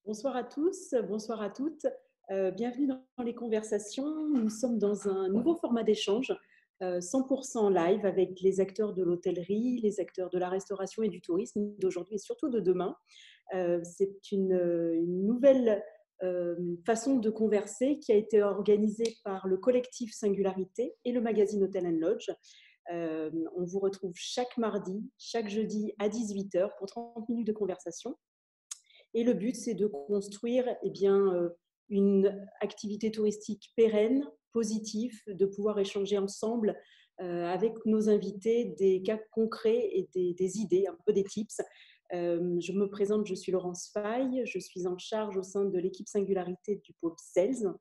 Bonsoir à tous, bonsoir à toutes. Bienvenue dans les conversations. Nous sommes dans un nouveau format d'échange, 100% live avec les acteurs de l'hôtellerie, les acteurs de la restauration et du tourisme d'aujourd'hui et surtout de demain. C'est une nouvelle façon de converser qui a été organisée par le collectif Singularité et le magazine Hotel Lodge. On vous retrouve chaque mardi, chaque jeudi à 18 heures pour 30 minutes de conversation. Et le but, c'est de construire une activité touristique pérenne, positive, de pouvoir échanger ensemble avec nos invités des cas concrets et des idées, un peu des tips. Je me présente, je suis Laurence Faye, je suis en charge au sein de l'équipe Singularité du pôle Sales.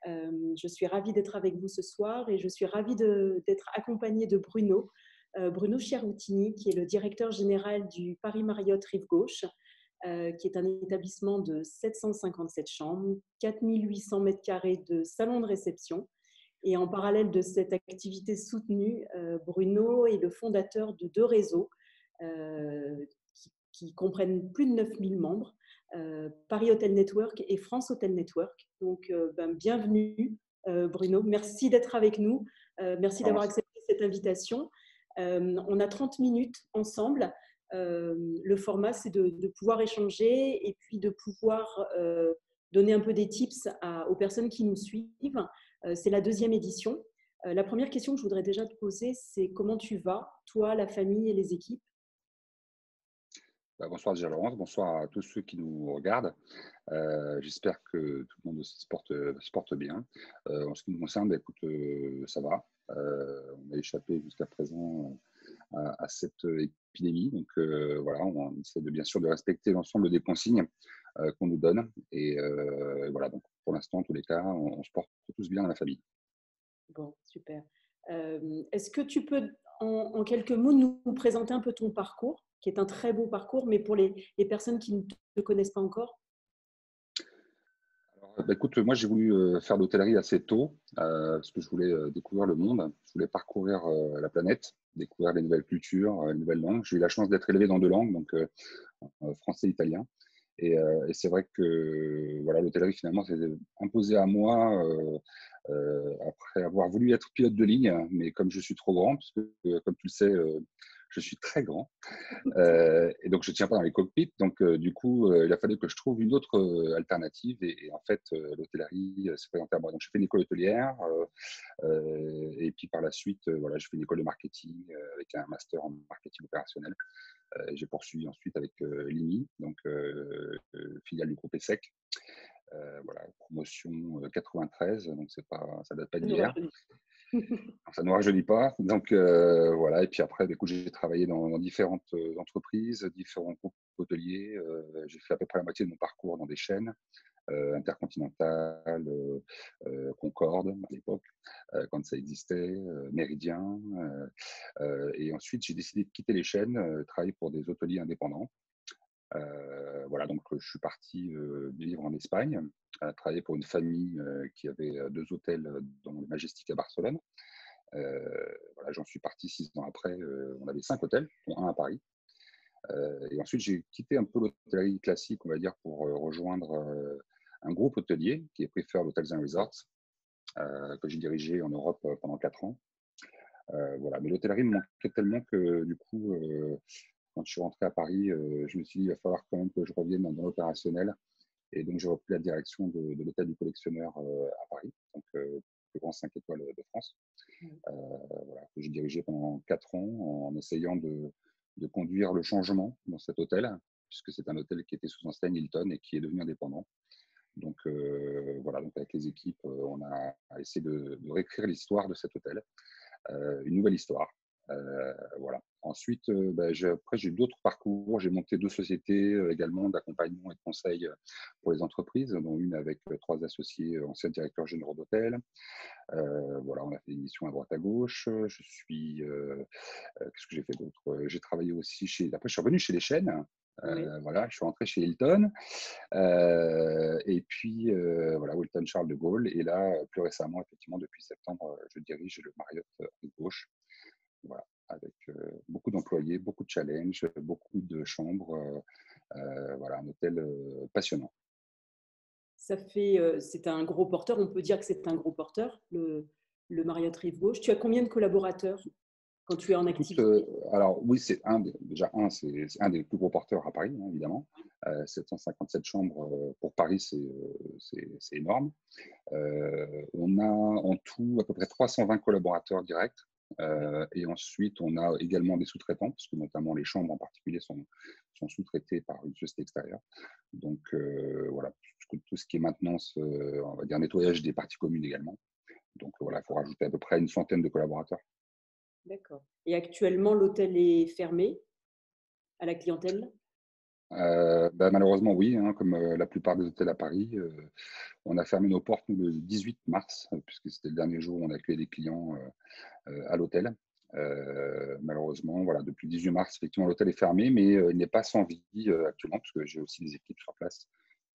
Je suis ravie d'être avec vous ce soir et je suis ravie d'être accompagnée de Bruno, Bruno Chiaroutini, qui est le directeur général du Paris Marriott Rive-Gauche, qui est un établissement de 757 chambres, 4800 mètres carrés de salon de réception. Et en parallèle de cette activité soutenue, Bruno est le fondateur de deux réseaux euh, qui comprennent plus de 9000 membres, Paris Hotel Network et France Hotel Network. Donc, bienvenue Bruno, merci d'être avec nous, merci d'avoir Alors, accepté cette invitation. On a 30 minutes ensemble. Le format, c'est de pouvoir échanger et puis de pouvoir donner un peu des tips aux personnes qui nous suivent. C'est la deuxième édition. La première question que je voudrais déjà te poser, c'est comment tu vas, toi, la famille et les équipes? bonsoir déjà Laurence, bonsoir à tous ceux qui nous regardent. J'espère que tout le monde se porte bien. En ce qui nous concerne, écoute, ça va. On a échappé jusqu'à présent à cette épidémie. Donc voilà, on essaie bien sûr de respecter l'ensemble des consignes qu'on nous donne. Et voilà, donc pour l'instant, en tous les cas, on se porte tous bien dans la famille. Bon, super. Est-ce que tu peux, en quelques mots, nous présenter un peu ton parcours, qui est un très beau parcours, mais pour les personnes qui ne te connaissent pas encore? Écoute, moi j'ai voulu faire l'hôtellerie assez tôt parce que je voulais découvrir le monde, je voulais parcourir la planète, découvrir les nouvelles cultures, les nouvelles langues. J'ai eu la chance d'être élevé dans deux langues, donc français et italien. Et c'est vrai que voilà, l'hôtellerie finalement s'est imposée à moi après avoir voulu être pilote de ligne, mais comme je suis trop grand, parce que comme tu le sais, je suis très grand. Et donc, je ne tiens pas dans les cockpits. Donc, du coup, il a fallu que je trouve une autre alternative. Et en fait, l'hôtellerie s'est présentée à moi. Donc, j'ai fait une école hôtelière. Et puis, par la suite, voilà, j'ai fait une école de marketing avec un master en marketing opérationnel. J'ai poursuivi ensuite avec l'IMI, donc filiale du groupe ESSEC. Voilà, promotion 93, donc ça date pas Ça nous d'hier. rajeunit. Ça ne nous rajeunit pas. Donc voilà. Et puis après, du coup, j'ai travaillé dans différentes entreprises, différents groupes hôteliers. J'ai fait à peu près la moitié de mon parcours dans des chaînes, Intercontinental, Concorde à l'époque, quand ça existait, Méridien. Et ensuite, j'ai décidé de quitter les chaînes, travailler pour des hôteliers indépendants. Voilà, donc je suis parti vivre en Espagne, travailler pour une famille qui avait deux hôtels dans le Majestic à Barcelone. Voilà, j'en suis parti 6 ans après. On avait 5 hôtels, dont un à Paris. Et ensuite, j'ai quitté un peu l'hôtellerie classique, on va dire, pour rejoindre un groupe hôtelier qui est Preferred Hotels and Resorts, que j'ai dirigé en Europe pendant 4 ans. Voilà. Mais l'hôtellerie me manquait tellement que du coup, quand je suis rentré à Paris, je me suis dit, il va falloir quand même que je revienne dans l'opérationnel. Et donc, j'ai repris la direction de l'hôtel du collectionneur à Paris, donc le plus grand 5 étoiles de France. Voilà, que j'ai dirigé pendant 4 ans en essayant de conduire le changement dans cet hôtel, puisque c'est un hôtel qui était sous enseigne Hilton et qui est devenu indépendant. Donc voilà, donc avec les équipes, on a essayé de réécrire l'histoire de cet hôtel, une nouvelle histoire. Voilà. Ensuite, après, j'ai eu d'autres parcours. J'ai monté 2 sociétés également d'accompagnement et de conseil pour les entreprises, dont une avec 3 associés, anciens directeurs généraux d'hôtel. Voilà, on a fait des missions à droite à gauche. Qu'est-ce que j'ai fait d'autre? J'ai travaillé aussi chez. Après, je suis revenu chez les chaînes. Oui. Voilà, je suis rentré chez Hilton. Et puis, voilà, Hilton Charles de Gaulle. Et là, plus récemment, effectivement, depuis septembre, je dirige le Marriott Rive Gauche. Voilà, avec beaucoup d'employés, beaucoup de challenges, beaucoup de chambres. Voilà, un hôtel passionnant. C'est un gros porteur, on peut dire que c'est un gros porteur, le Marriott Rive Gauche. Tu as combien de collaborateurs quand tu es en Écoute, activité? alors oui, c'est un des plus gros porteurs à Paris, hein, évidemment. 757 chambres pour Paris, c'est énorme. On a en tout à peu près 320 collaborateurs directs. Et ensuite, on a également des sous-traitants, parce que notamment les chambres en particulier sont sous-traitées par une société extérieure. Donc voilà, tout ce qui est maintenance, on va dire nettoyage des parties communes également. Donc voilà, il faut rajouter à peu près une centaine de collaborateurs. D'accord. Et actuellement, l'hôtel est fermé à la clientèle? Bah, malheureusement, oui, hein, comme la plupart des hôtels à Paris, on a fermé nos portes nous, le 18 mars, puisque c'était le dernier jour où on accueillait des clients à l'hôtel. Malheureusement, voilà, depuis le 18 mars, effectivement, l'hôtel est fermé, mais il n'est pas sans vie actuellement, parce que j'ai aussi des équipes sur place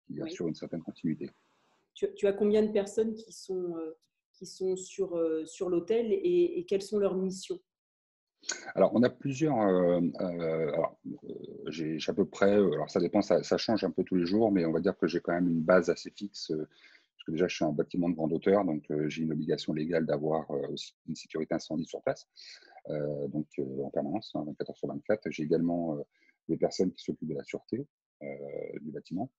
qui Oui. assurent une certaine continuité. Tu as combien de personnes qui sont sur l'hôtel et quelles sont leurs missions? Alors, on a plusieurs. J'ai à peu près. Alors, ça dépend, ça change un peu tous les jours, mais on va dire que j'ai quand même une base assez fixe. Parce que déjà, je suis un bâtiment de grande hauteur, donc j'ai une obligation légale d'avoir aussi une sécurité incendie sur place, en permanence, hein, 24 heures sur 24. J'ai également des personnes qui s'occupent de la sûreté du bâtiment.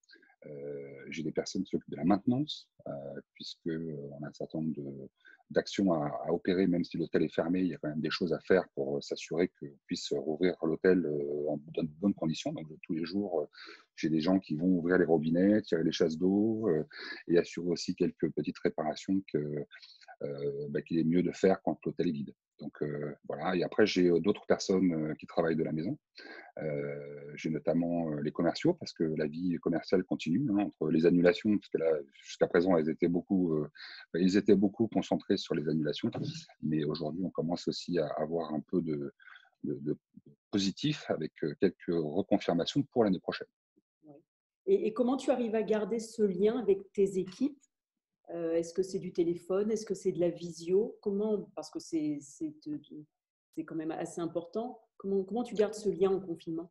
J'ai des personnes qui s'occupent de la maintenance, puisque on a un certain nombre d'actions à opérer, même si l'hôtel est fermé, il y a quand même des choses à faire pour s'assurer qu'on puisse rouvrir l'hôtel dans de bonnes conditions. Donc tous les jours, j'ai des gens qui vont ouvrir les robinets, tirer les chasses d'eau et assurer aussi quelques petites réparations qu'il est mieux de faire quand l'hôtel est vide. Donc voilà. Et après, j'ai d'autres personnes qui travaillent de la maison. J'ai notamment les commerciaux, parce que la vie commerciale continue, hein, entre les annulations, parce que là, jusqu'à présent, ils étaient beaucoup concentrés sur les annulations. Mais aujourd'hui, on commence aussi à avoir un peu de positif avec quelques reconfirmations pour l'année prochaine. Ouais. Et comment tu arrives à garder ce lien avec tes équipes? Est-ce que c'est du téléphone? Est-ce que c'est de la visio? Comment? Parce que c'est quand même assez important. Comment tu gardes ce lien en confinement?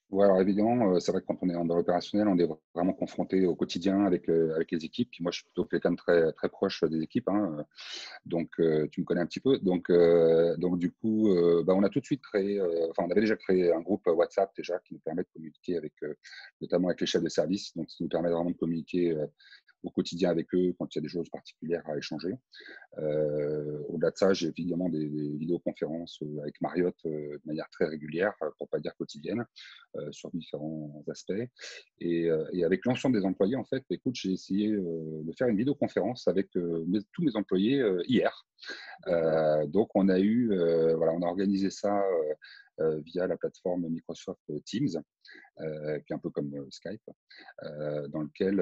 Ouais, alors évidemment, c'est vrai que quand on est dans l'opérationnel, on est vraiment confronté au quotidien avec les équipes. Puis moi, je suis plutôt quelqu'un de très, très proche des équipes, hein, donc tu me connais un petit peu. Donc du coup, on a tout de suite créé, on avait déjà créé un groupe WhatsApp déjà qui nous permet de communiquer notamment avec les chefs de service. Donc ça nous permet vraiment de communiquer au quotidien avec eux quand il y a des choses particulières à échanger. Au-delà de ça, j'ai évidemment des vidéoconférences avec Marriott de manière très régulière, pour pas dire quotidienne, sur différents aspects. Et avec l'ensemble des employés, en fait, écoute, j'ai essayé de faire une vidéoconférence avec tous mes employés hier. D'accord. Donc, on a organisé ça via la plateforme Microsoft Teams, qui est un peu comme Skype, dans lequel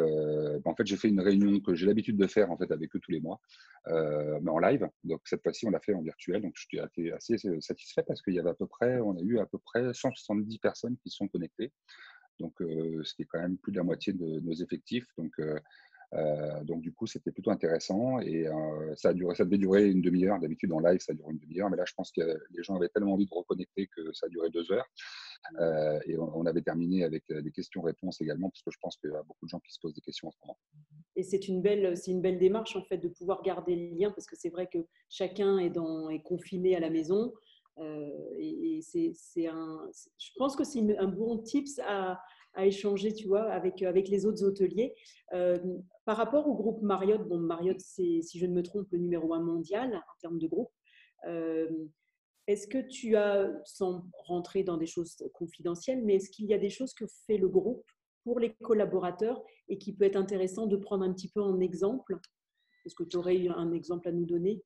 en fait, j'ai fait une réunion que j'ai l'habitude de faire en fait, avec eux tous les mois, mais en live. Donc cette fois-ci, on l'a fait en virtuel. Donc je suis assez satisfait parce on a eu à peu près 170 personnes qui sont connectées. Donc ce qui est quand même plus de la moitié de nos effectifs. Donc du coup, c'était plutôt intéressant et ça devait durer une demi-heure. D'habitude, en live, ça dure une demi-heure, mais là, je pense que les gens avaient tellement envie de reconnecter que ça a duré 2 heures. Et on avait terminé avec des questions-réponses également, parce que je pense qu'il y a beaucoup de gens qui se posent des questions en ce moment. Et c'est une belle démarche en fait de pouvoir garder le lien parce que c'est vrai que chacun est confiné à la maison. Et je pense que c'est un bon tips à échanger, tu vois, avec les autres hôteliers. Euh, Par rapport au groupe Marriott, bon, Marriott, c'est, si je ne me trompe, le numéro 1 mondial en termes de groupe. Euh, Est-ce que tu as, sans rentrer dans des choses confidentielles, mais est-ce qu'il y a des choses que fait le groupe pour les collaborateurs et qui peut être intéressant de prendre un petit peu en exemple? Est-ce que tu aurais un exemple à nous donner?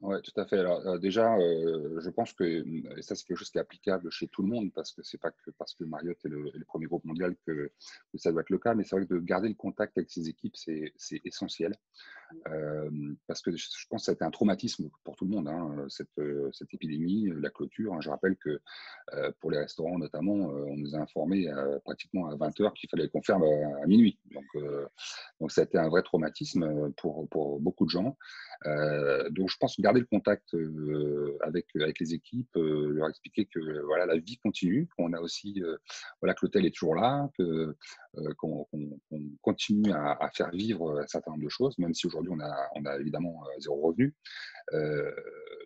Ouais, tout à fait. Alors, déjà, je pense que, et ça, c'est quelque chose qui est applicable chez tout le monde, parce que c'est pas que parce que Marriott est le premier groupe mondial que ça doit être le cas, mais c'est vrai que de garder le contact avec ses équipes, c'est essentiel. Parce que je pense que ça a été un traumatisme pour tout le monde, hein, cette épidémie, la clôture, hein. Je rappelle que pour les restaurants notamment, on nous a informé pratiquement à 20 heures qu'il fallait qu'on ferme à minuit. Donc ça a été un vrai traumatisme pour beaucoup de gens. Donc je pense garder le contact avec les équipes, leur expliquer que voilà, la vie continue, qu'on a aussi voilà, que l'hôtel est toujours là, qu'on continue à faire vivre un certain nombre de choses, même si aujourd'hui on a évidemment zéro revenu. Euh,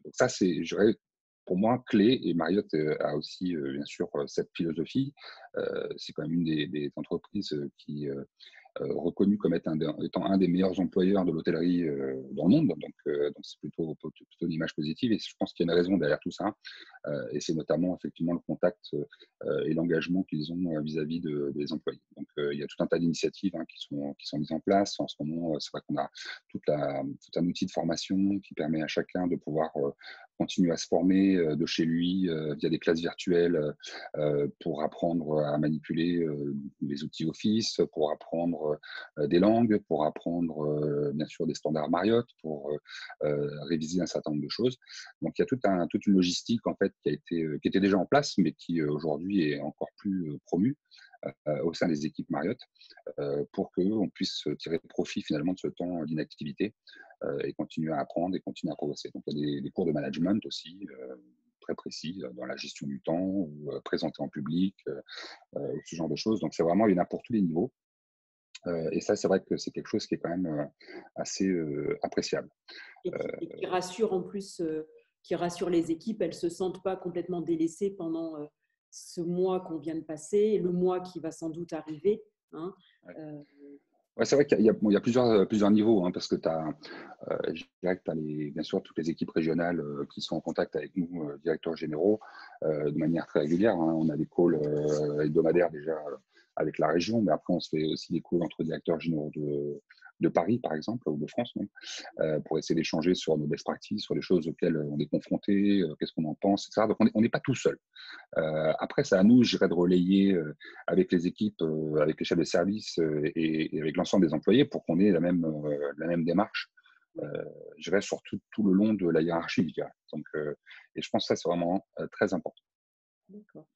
donc ça, c'est, je dirais, pour moi, clé. Et Marriott a aussi, bien sûr, cette philosophie. C'est quand même une des entreprises qui reconnu comme étant un des meilleurs employeurs de l'hôtellerie dans le monde. Donc c'est plutôt une image positive. Et je pense qu'il y a une raison derrière tout ça. Et c'est notamment effectivement le contact et l'engagement qu'ils ont vis-à-vis des employés. Donc il y a tout un tas d'initiatives qui sont mises en place. En ce moment, c'est vrai qu'on a tout un outil de formation qui permet à chacun de pouvoir continuer à se former de chez lui via des classes virtuelles pour apprendre à manipuler les outils Office, pour apprendre des langues, pour apprendre bien sûr des standards Marriott, pour réviser un certain nombre de choses. Donc il y a toute une logistique en fait qui était déjà en place, mais qui aujourd'hui est encore plus promue au sein des équipes Marriott pour qu'on puisse tirer profit finalement de ce temps d'inactivité et continuer à apprendre et continuer à progresser. Donc il y a des cours de management aussi très précis dans la gestion du temps ou présenter en public, ce genre de choses. Donc c'est vraiment, il y en a pour tous les niveaux. Et ça, c'est vrai que c'est quelque chose qui est quand même assez appréciable. Et qui rassure en plus, qui rassure les équipes. Elles ne se sentent pas complètement délaissées pendant ce mois qu'on vient de passer, le mois qui va sans doute arriver. Hein. Ouais. Euh, Ouais, c'est vrai qu'il y a, bon, il y a plusieurs niveaux, hein, parce que tu as, je dirais que tu as bien sûr toutes les équipes régionales qui sont en contact avec nous, directeurs généraux, de manière très régulière. Hein. On a des calls hebdomadaires déjà avec la région, mais après on se fait aussi des calls entre directeurs généraux de Paris, par exemple, ou de France, même, pour essayer d'échanger sur nos best practices, sur les choses auxquelles on est confronté, qu'est-ce qu'on en pense, etc. Donc on n'est pas tout seul. Après, c'est à nous, je dirais, de relayer avec les équipes, avec les chefs de service et avec l'ensemble des employés pour qu'on ait la même démarche, je dirais, sur tout le long de la hiérarchie, je dirais. Donc, et je pense que ça, c'est vraiment très important. D'accord.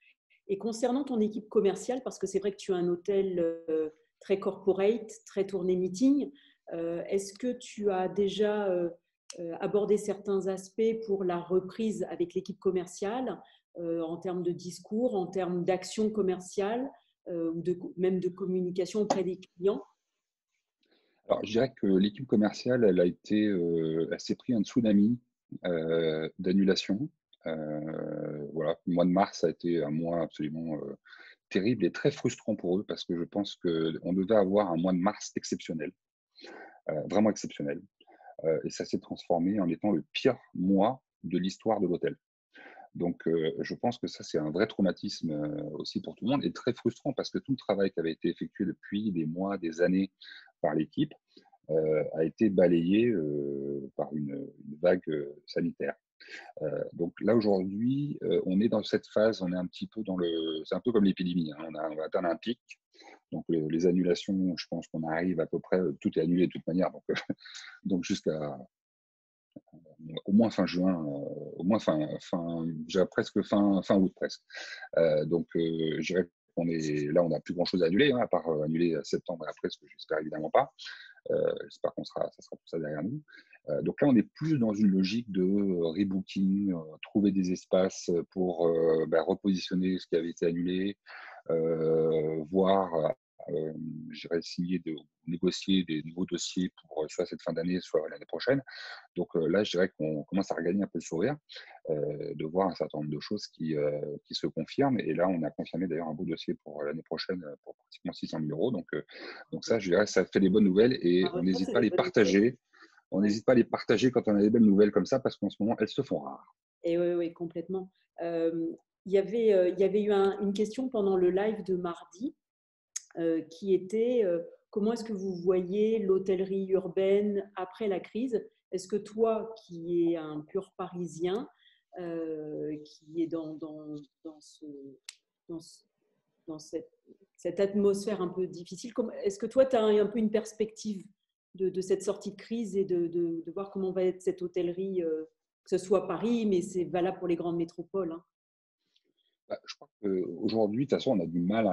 Et concernant ton équipe commerciale, parce que c'est vrai que tu as un hôtel très corporate, très tourné meeting, est-ce que tu as déjà abordé certains aspects pour la reprise avec l'équipe commerciale en termes de discours, en termes d'action commerciale, même de communication auprès des clients? Alors, je dirais que l'équipe commerciale, elle s'est pris un tsunami d'annulation. Voilà, le mois de mars a été un mois absolument terrible et très frustrant pour eux parce que je pense qu'on devait avoir un mois de mars exceptionnel, vraiment exceptionnel. Et ça s'est transformé en étant le pire mois de l'histoire de l'hôtel. Donc, je pense que ça, c'est un vrai traumatisme aussi pour tout le monde et très frustrant parce que tout le travail qui avait été effectué depuis des mois, des années par l'équipe a été balayé par une vague sanitaire. Donc là, aujourd'hui, on est dans cette phase, on est un petit peu c'est un peu comme l'épidémie, hein, on va atteindre un pic. Donc les annulations, je pense qu'on arrive à peu près, tout est annulé de toute manière, donc, donc jusqu'à au moins fin juin, au moins presque fin août presque. Donc je dirais qu'on est là, on n'a plus grand chose à annuler, hein, à part annuler septembre et après, ce que j'espère évidemment pas. J'espère ça sera tout ça derrière nous. Donc là, on est plus dans une logique de rebooking, trouver des espaces pour repositionner ce qui avait été annulé, voir, j'irais négocier des nouveaux dossiers pour soit cette fin d'année, soit l'année prochaine. Donc là, je dirais qu'on commence à regagner un peu le sourire, de voir un certain nombre de choses qui se confirment. Et là, on a confirmé d'ailleurs un beau dossier pour l'année prochaine pour pratiquement 600 000 euros. Donc ça, je dirais, ça fait des bonnes nouvelles et on n'hésite C'est pas à des les bonnes nouvelles. partager. On Ouais. n'hésite pas à les partager quand on a des belles nouvelles comme ça parce qu'en ce moment, elles se font rares. Et oui, oui, complètement. Il y avait eu une question pendant le live de mardi qui était comment est-ce que vous voyez l'hôtellerie urbaine après la crise? Est-ce que toi, qui es un pur Parisien, qui est dans, ce, dans, ce- dans cette atmosphère un peu difficile, est-ce que toi, tu as un peu une perspective de cette sortie de crise et de voir comment va être cette hôtellerie, que ce soit Paris, mais c'est valable pour les grandes métropoles, hein. Bah, je crois qu'aujourd'hui, de toute façon, on a du mal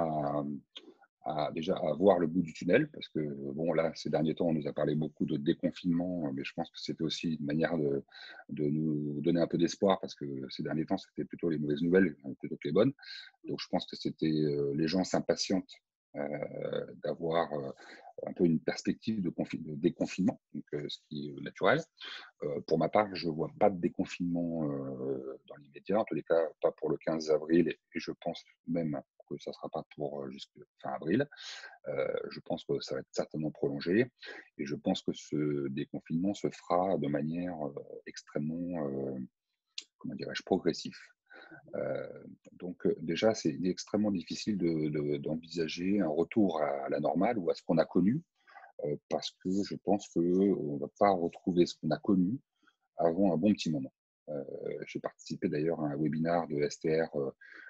déjà à voir le bout du tunnel, parce que bon, là, ces derniers temps, on nous a parlé beaucoup de déconfinement, mais je pense que c'était aussi une manière de nous donner un peu d'espoir, parce que ces derniers temps, c'était plutôt les mauvaises nouvelles plutôt que les bonnes. Donc, je pense que c'était les gens s'impatientent d'avoir un peu une perspective de déconfinement, donc, ce qui est naturel. Pour ma part, je ne vois pas de déconfinement dans l'immédiat, en tous les cas pas pour le 15 avril, et je pense même que ça ne sera pas pour jusqu'à fin avril. Je pense que ça va être certainement prolongé, et je pense que ce déconfinement se fera de manière extrêmement, comment dirais-je, progressif. Euh, donc déjà, c'est extrêmement difficile d'envisager un retour à la normale ou à ce qu'on a connu, parce que je pense qu'on ne va pas retrouver ce qu'on a connu avant un bon petit moment. J'ai participé d'ailleurs à un webinaire de STR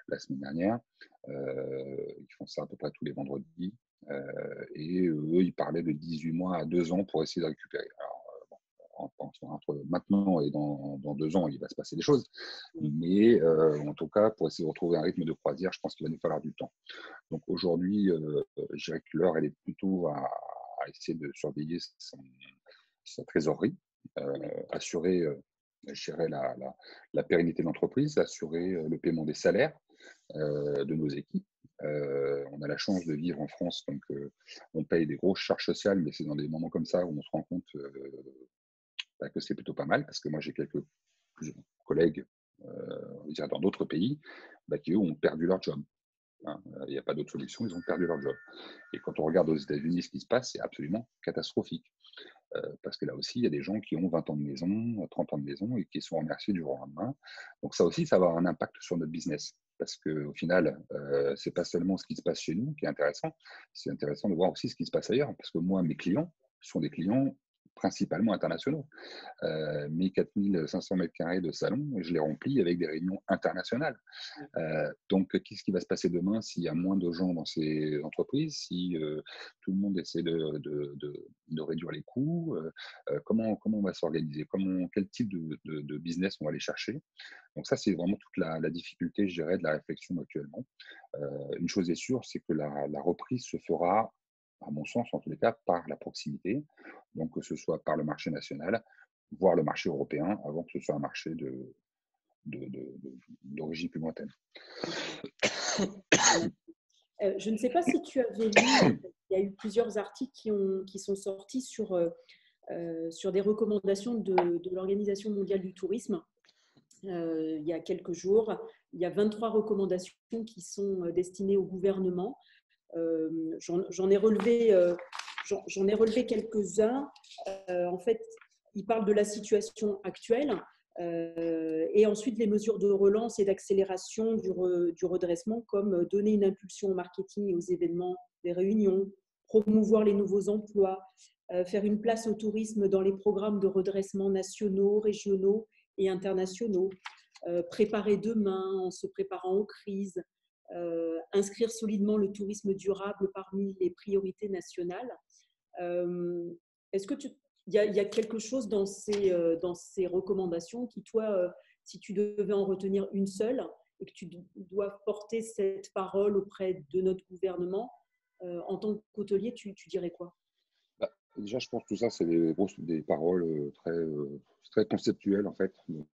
la semaine dernière. Ils font ça à peu près tous les vendredis. Et eux, ils parlaient de 18 mois à 2 ans pour essayer de récupérer. Alors, entre maintenant et dans 2 ans, il va se passer des choses. Mais en tout cas, pour essayer de retrouver un rythme de croisière, je pense qu'il va nous falloir du temps. Donc aujourd'hui, je dirais que l'heure, elle est plutôt à essayer de surveiller sa trésorerie, assurer je dirais, la pérennité de l'entreprise, assurer le paiement des salaires de nos équipes. On a la chance de vivre en France, donc on paye des grosses charges sociales, mais c'est dans des moments comme ça où on se rend compte que c'est plutôt pas mal, parce que moi j'ai quelques collègues dans d'autres pays qui eux ont perdu leur job. Hein. Il n'y a pas d'autre solution, ils ont perdu leur job. Et quand on regarde aux États-Unis ce qui se passe, c'est absolument catastrophique. Parce que là aussi, il y a des gens qui ont 20 ans de maison, 30 ans de maison et qui sont remerciés du jour au lendemain. Donc ça aussi, ça va avoir un impact sur notre business. Parce qu'au final, ce n'est pas seulement ce qui se passe chez nous qui est intéressant, c'est intéressant de voir aussi ce qui se passe ailleurs. Parce que moi, mes clients sont des clients principalement internationaux. Mes 4500 mètres carrés de salon, je les remplis avec des réunions internationales. Donc, qu'est-ce qui va se passer demain s'il y a moins de gens dans ces entreprises, si tout le monde essaie de réduire les coûts, comment on va s'organiser, quel type de business on va aller chercher. Donc ça, c'est vraiment toute la difficulté, je dirais, de la réflexion actuellement. Une chose est sûre, c'est que la reprise se fera, à mon sens, en tous les cas, par la proximité, donc que ce soit par le marché national, voire le marché européen, avant que ce soit un marché d'origine plus lointaine. Je ne sais pas si tu avais lu, il y a eu plusieurs articles qui sont sortis sur des recommandations de l'Organisation mondiale du tourisme. Il y a quelques jours, il y a 23 recommandations qui sont destinées au gouvernement. J'en ai relevé quelques-uns. En fait, ils parlent de la situation actuelle et ensuite les mesures de relance et d'accélération du redressement, comme donner une impulsion au marketing et aux événements, les réunions, promouvoir les nouveaux emplois, faire une place au tourisme dans les programmes de redressement nationaux, régionaux et internationaux, préparer demain en se préparant aux crises, inscrire solidement le tourisme durable parmi les priorités nationales. Est-ce que il y a quelque chose dans ces recommandations qui, toi, si tu devais en retenir une seule et que tu dois porter cette parole auprès de notre gouvernement, en tant qu'hôtelier, tu dirais quoi? Déjà, je pense que tout ça, c'est des paroles très conceptuelles, en fait. Donc,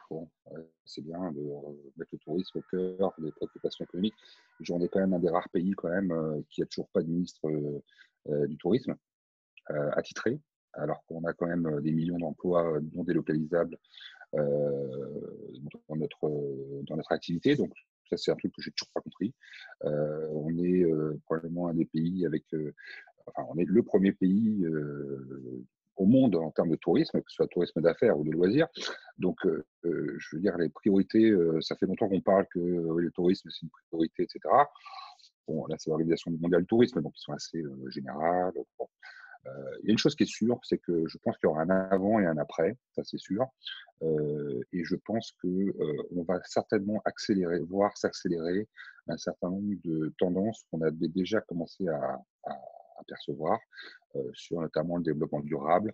bon, c'est bien de mettre le tourisme au cœur des préoccupations économiques. On est quand même un des rares pays, quand même, qui n'a toujours pas de ministre du tourisme attitré, alors qu'on a quand même des millions d'emplois non délocalisables dans notre activité. Donc, ça, c'est un truc que j'ai toujours pas compris. On est probablement un des pays on est le premier pays au monde en termes de tourisme, que ce soit tourisme d'affaires ou de loisirs. Donc, je veux dire, les priorités, ça fait longtemps qu'on parle que le tourisme, c'est une priorité, etc. Bon, là, c'est l'Organisation mondiale du tourisme, donc ils sont assez générales. Bon. Il y a une chose qui est sûre, c'est que je pense qu'il y aura un avant et un après, ça c'est sûr. Et je pense qu'on va certainement accélérer, voire s'accélérer un certain nombre de tendances qu'on avait déjà commencé à percevoir, sur notamment le développement durable,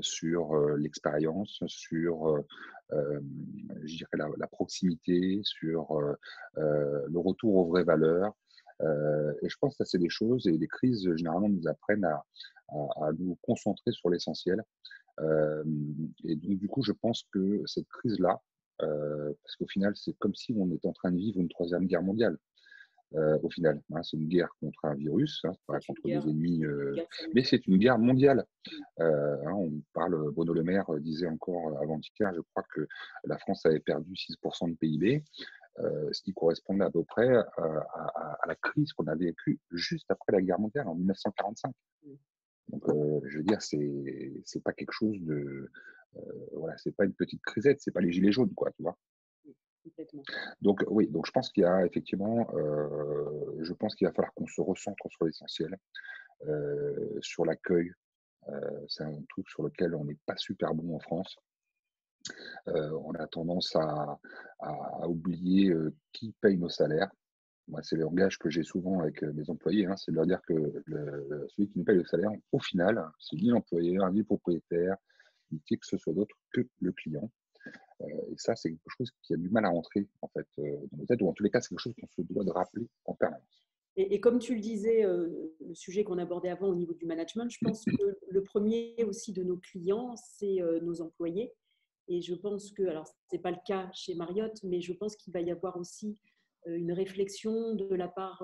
sur l'expérience, sur je dirais la proximité, sur le retour aux vraies valeurs. Et je pense que ça, c'est des choses, et les crises, généralement, nous apprennent à nous concentrer sur l'essentiel. Et donc, du coup, je pense que cette crise-là, parce qu'au final, c'est comme si on était en train de vivre une troisième guerre mondiale. au final. Hein. C'est une guerre contre un virus, hein, pas C'est une contre des ennemis, guerre mais sanitaire. c'est une guerre mondiale. Mm. Hein, on parle, Bruno Le Maire disait encore avant-hier, je crois que la France avait perdu 6% de PIB, ce qui correspondait à peu près à la crise qu'on a vécue juste après la guerre mondiale en 1945. Mm. Donc, je veux dire, c'est pas quelque chose de, voilà, c'est pas une petite crisette, c'est pas les gilets jaunes, quoi, tu vois. Mm. Complètement. Donc oui, donc je pense qu'il y a effectivement, je pense qu'il va falloir qu'on se recentre sur l'essentiel, sur l'accueil. C'est un truc sur lequel on n'est pas super bon en France. On a tendance à oublier qui paye nos salaires. Moi, c'est le langage que j'ai souvent avec mes employés, hein, c'est de leur dire que celui qui nous paye le salaire, au final, c'est ni l'employeur, ni le propriétaire, ni qui que ce soit d'autre que le client. Et ça, c'est quelque chose qui a du mal à rentrer en fait dans nos têtes, ou en tous les cas, c'est quelque chose qu'on se doit de rappeler en permanence. Et comme tu le disais, le sujet qu'on abordait avant au niveau du management, je pense que le premier aussi de nos clients, c'est nos employés. Et je pense que, alors ce n'est pas le cas chez Marriott, mais je pense qu'il va y avoir aussi une réflexion de la part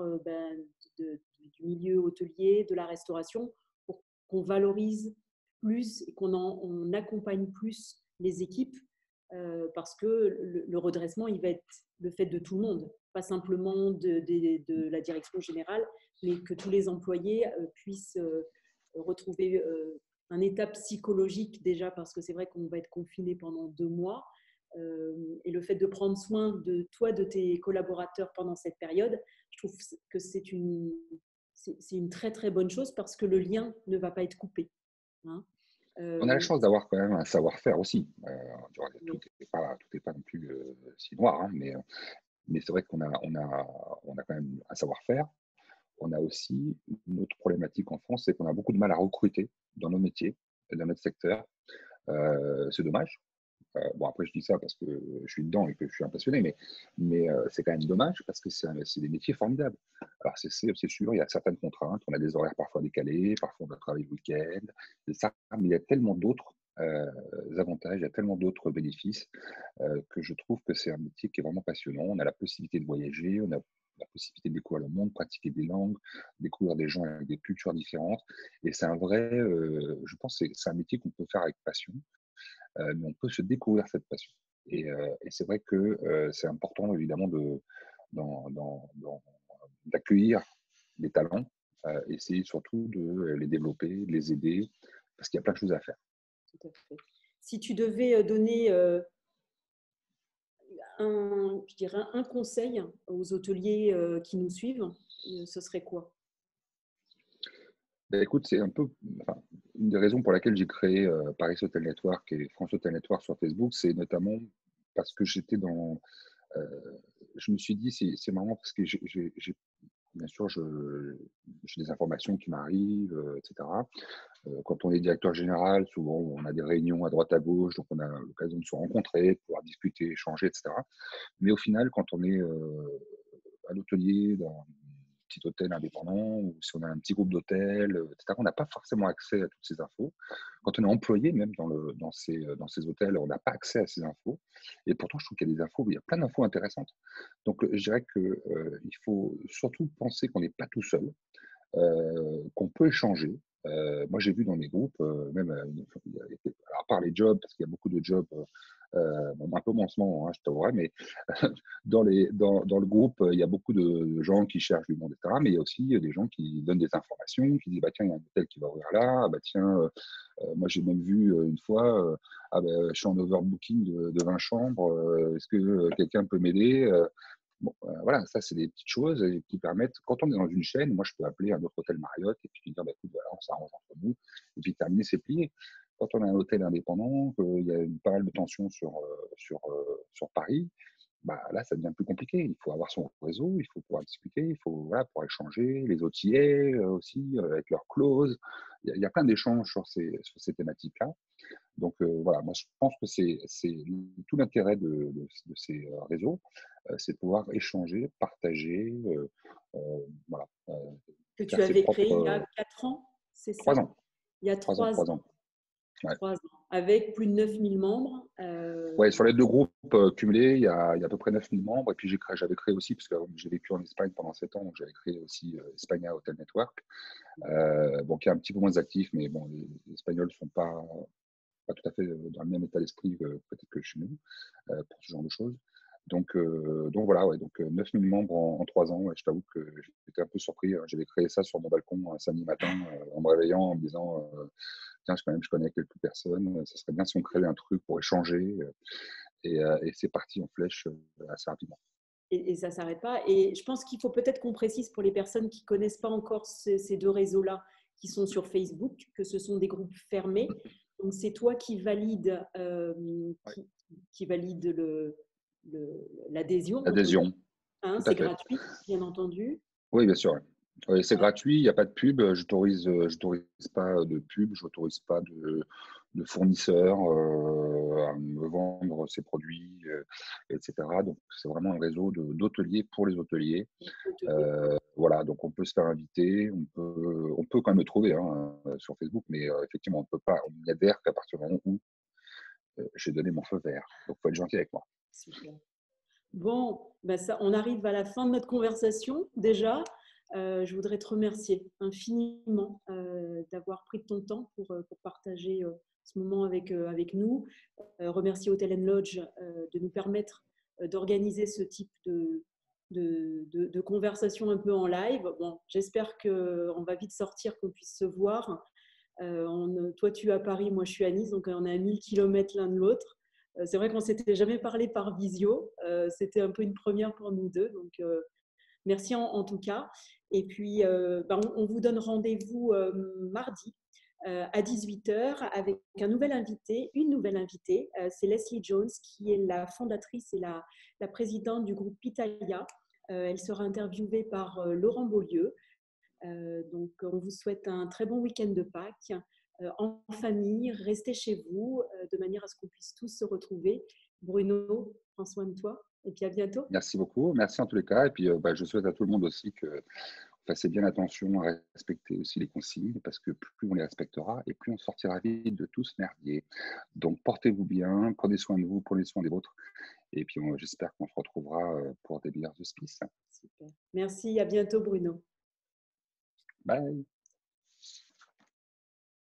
du milieu hôtelier, de la restauration, pour qu'on valorise plus et on accompagne plus les équipes, parce que le redressement, il va être le fait de tout le monde, pas simplement de la direction générale, mais que tous les employés puissent retrouver un état psychologique déjà, parce que c'est vrai qu'on va être confiné pendant 2 mois. Et le fait de prendre soin de toi, de tes collaborateurs pendant cette période, je trouve que c'est une très très bonne chose parce que le lien ne va pas être coupé. Hein. On a la Euh, chance d'avoir quand même un savoir-faire aussi. Tout oui, n'est pas non plus si noir, hein, mais c'est vrai on a quand même un savoir-faire. On a aussi une autre problématique en France, c'est qu'on a beaucoup de mal à recruter dans nos métiers, dans notre secteur. C'est dommage. Bon, après, je dis ça parce que je suis dedans et que je suis un passionné, mais c'est quand même dommage parce que c'est des métiers formidables. Alors, c'est sûr, il y a certaines contraintes. On a des horaires parfois décalés, parfois on doit travailler le week-end, mais il y a tellement d'autres avantages, il y a tellement d'autres bénéfices que je trouve que c'est un métier qui est vraiment passionnant. On a la possibilité de voyager, on a la possibilité de découvrir le monde, pratiquer des langues, découvrir des gens avec des cultures différentes. Et c'est un vrai, je pense, que c'est un métier qu'on peut faire avec passion, mais on peut se découvrir cette passion. Et c'est vrai que c'est important, évidemment, d'accueillir les talents, essayer surtout de les développer, de les aider, parce qu'il y a plein de choses à faire. tout à fait. Si tu devais donner je dirais un conseil aux hôteliers qui nous suivent, ce serait quoi? Ben, écoute, c'est un peu enfin, une des raisons pour laquelle j'ai créé Paris Hotel Network et France Hotel Network sur Facebook, c'est notamment parce que je me suis dit, c'est marrant parce que bien sûr, j'ai des informations qui m'arrivent, etc. Quand on est directeur général, souvent on a des réunions à droite à gauche, donc on a l'occasion de se rencontrer, de pouvoir discuter, échanger, etc. Mais au final, quand on est à l'hôtelier d'un petit hôtel indépendant ou si on a un petit groupe d'hôtels, etc., on n'a pas forcément accès à toutes ces infos. Quand on est employé, même dans ces hôtels, on n'a pas accès à ces infos. Et pourtant, je trouve qu'il y a des infos, il y a plein d'infos intéressantes. Donc, je dirais qu'il faut surtout penser qu'on n'est pas tout seul, qu'on peut échanger. Moi, j'ai vu dans mes groupes, même à part les jobs, parce qu'il y a beaucoup de jobs, bon, un peu moins en ce moment, hein, je t'avouerai, mais dans le groupe, il y a beaucoup de gens qui cherchent du monde, etc. Mais il y a aussi des gens qui donnent des informations, qui disent bah, tiens, il y a un hôtel qui va ouvrir là, ah, bah, tiens, moi j'ai même vu une fois, ah, bah, je suis en overbooking de 20 chambres, est-ce que quelqu'un peut m'aider Bon, voilà, ça, c'est des petites choses qui permettent, quand on est dans une chaîne, moi, je peux appeler un autre hôtel Marriott et puis dire, bah, écoute, voilà, on s'arrange entre nous, et puis terminer, c'est plié. Quand on a un hôtel indépendant, qu'il y a pas mal de tensions sur Paris, bah, là, ça devient plus compliqué. Il faut avoir son réseau, il faut pouvoir discuter, il faut voilà, pouvoir échanger, les OTA aussi, avec leurs clauses. Il y a plein d'échanges sur ces thématiques-là. Donc voilà, moi je pense que c'est tout l'intérêt de ces réseaux, c'est de pouvoir échanger, partager, voilà, Que faire tu ses avais créé propres il y a 4 ans, c'est 3 ça? ans, Il y a 3 ans, 3 3 ans. ans. Ouais. 3 ans. avec plus de 9000 membres. Ouais, sur les deux groupes cumulés, il y a à peu près 9000 membres. Et puis j'avais créé aussi, parce que j'ai vécu en Espagne pendant 7 ans, donc j'avais créé aussi Espagna Hotel Network, bon, qui est un petit peu moins actif, mais bon, les Espagnols ne sont pas tout à fait dans le même état d'esprit que peut-être que chez nous, pour ce genre de choses. Donc voilà, ouais, donc 9000 membres en 3 ans. Ouais, je t'avoue que j'étais un peu surpris, hein. J'avais créé ça sur mon balcon un samedi matin, en me réveillant, en me disant tiens, quand même, je connais quelques personnes, ça serait bien si on créait un truc pour échanger. Et c'est parti en flèche assez rapidement. Et ça ne s'arrête pas. Et je pense qu'il faut peut-être qu'on précise pour les personnes qui ne connaissent pas encore ces deux réseaux-là qui sont sur Facebook, que ce sont des groupes fermés. Donc, c'est toi qui valide, Ouais. qui valide l'adhésion, entre L'adhésion, guillemets. Hein, tout à c'est fait. gratuit, bien entendu. Oui, bien sûr. Ouais. Oui, c'est gratuit, il n'y a pas de pub. J'autorise pas de pub, je n'autorise pas de fournisseurs à me vendre ses produits, etc. Donc, c'est vraiment un réseau d'hôteliers pour les hôteliers. Voilà, donc on peut se faire inviter, on peut quand même me trouver hein, sur Facebook, mais effectivement, on ne peut pas, on n'y adhère qu'à partir du moment où j'ai donné mon feu vert. Donc, il faut être gentil avec moi. Super. Bon, ben ça, on arrive à la fin de notre conversation déjà. Je voudrais te remercier infiniment d'avoir pris de ton temps pour partager ce moment avec nous. Remercier Hotel Lodge de nous permettre d'organiser ce type de conversation un peu en live. Bon, j'espère qu'on va vite sortir, qu'on puisse se voir. Toi, tu es à Paris, moi, je suis à Nice, donc on est à 1000 km l'un de l'autre. C'est vrai qu'on ne s'était jamais parlé par visio. C'était un peu une première pour nous deux. Donc, merci en tout cas. Et puis, on vous donne rendez-vous mardi à 18h avec un nouvel invité, une nouvelle invitée. C'est Leslie Jones, qui est la fondatrice et la présidente du groupe Pitaya. Elle sera interviewée par Laurent Beaulieu. Donc, on vous souhaite un très bon week-end de Pâques en famille. Restez chez vous de manière à ce qu'on puisse tous se retrouver. Bruno, prends soin de toi et puis à bientôt. Merci beaucoup, merci en tous les cas. Et puis, je souhaite à tout le monde aussi que vous fassiez bien attention à respecter aussi les consignes, parce que plus on les respectera et plus on sortira vite de tout ce merdier. Donc, portez-vous bien, prenez soin de vous, prenez soin des vôtres. Et puis, j'espère qu'on se retrouvera pour des bières de Spice. Super. Merci, à bientôt Bruno. Bye.